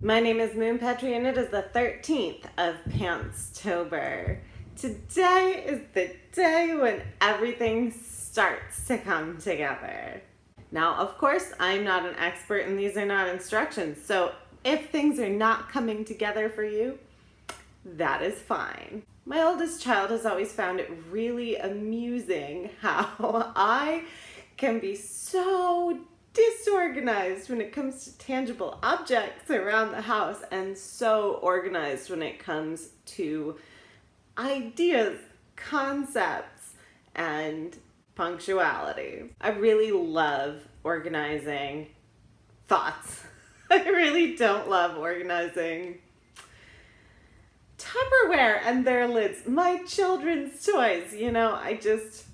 My name is Moon Petrie and it is the 13th of Pantstober. Today is the day when everything starts to come together. Now, of course, I'm not an expert and these are not instructions, so if things are not coming together for you, that is fine. My oldest child has always found it really amusing how I can be so disorganized when it comes to tangible objects around the house and so organized when it comes to ideas, concepts, and punctuality. I really love organizing thoughts. I really don't love organizing Tupperware and their lids, my children's toys. I just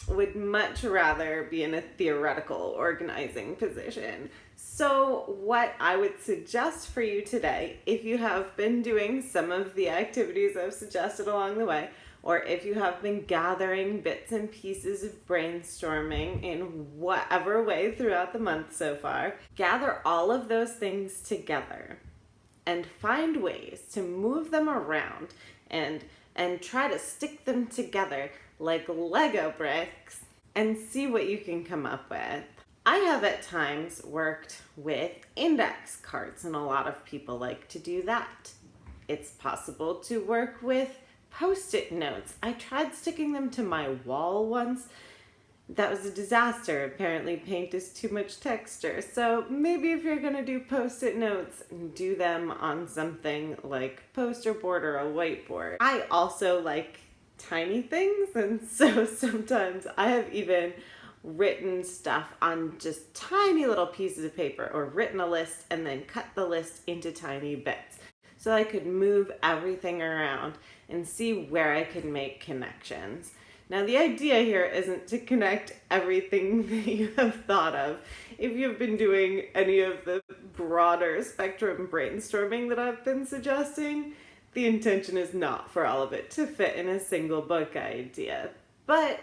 would much rather be in a theoretical organizing position. So what I would suggest for you today, if you have been doing some of the activities I've suggested along the way, or if you have been gathering bits and pieces of brainstorming in whatever way throughout the month so far, gather all of those things together and find ways to move them around and try to stick them together like Lego bricks and see what you can come up with. I have at times worked with index cards and a lot of people like to do that. It's possible to work with Post-it notes. I tried sticking them to my wall once. That was a disaster. Apparently paint is too much texture. So maybe if you're gonna do Post-it notes, do them on something like poster board or a whiteboard. I also like tiny things, and so sometimes I have even written stuff on just tiny little pieces of paper, or written a list and then cut the list into tiny bits so I could move everything around and see where I could make connections. Now, the idea here isn't to connect everything that you have thought of. If you've been doing any of the broader spectrum brainstorming that I've been suggesting, the intention is not for all of it to fit in a single book idea. But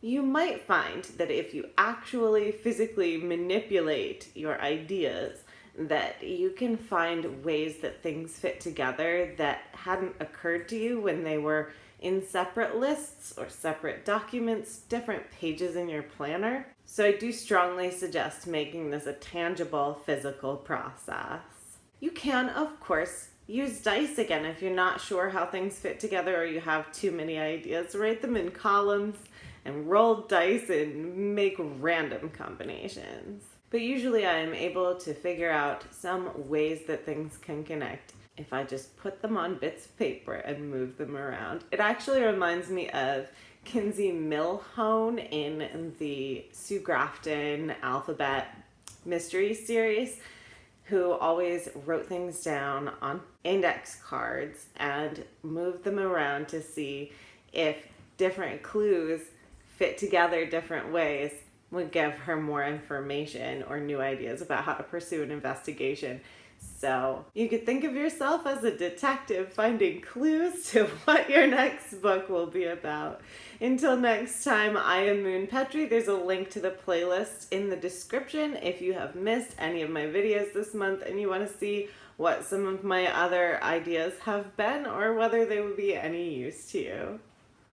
you might find that if you actually physically manipulate your ideas, that you can find ways that things fit together that hadn't occurred to you when they were in separate lists or separate documents, different pages in your planner. So I do strongly suggest making this a tangible physical process. You can, of course, use dice again if you're not sure how things fit together or you have too many ideas. Write them in columns and roll dice and make random combinations. But usually I am able to figure out some ways that things can connect if I just put them on bits of paper and move them around. It actually reminds me of Kinsey Milhone in the Sue Grafton Alphabet Mystery Series, who always wrote things down on index cards and moved them around to see if different clues fit together different ways would give her more information or new ideas about how to pursue an investigation. So you could think of yourself as a detective finding clues to what your next book will be about. Until next time, I am Moon Petrie. There's a link to the playlist in the description if you have missed any of my videos this month and you want to see what some of my other ideas have been or whether they would be any use to you.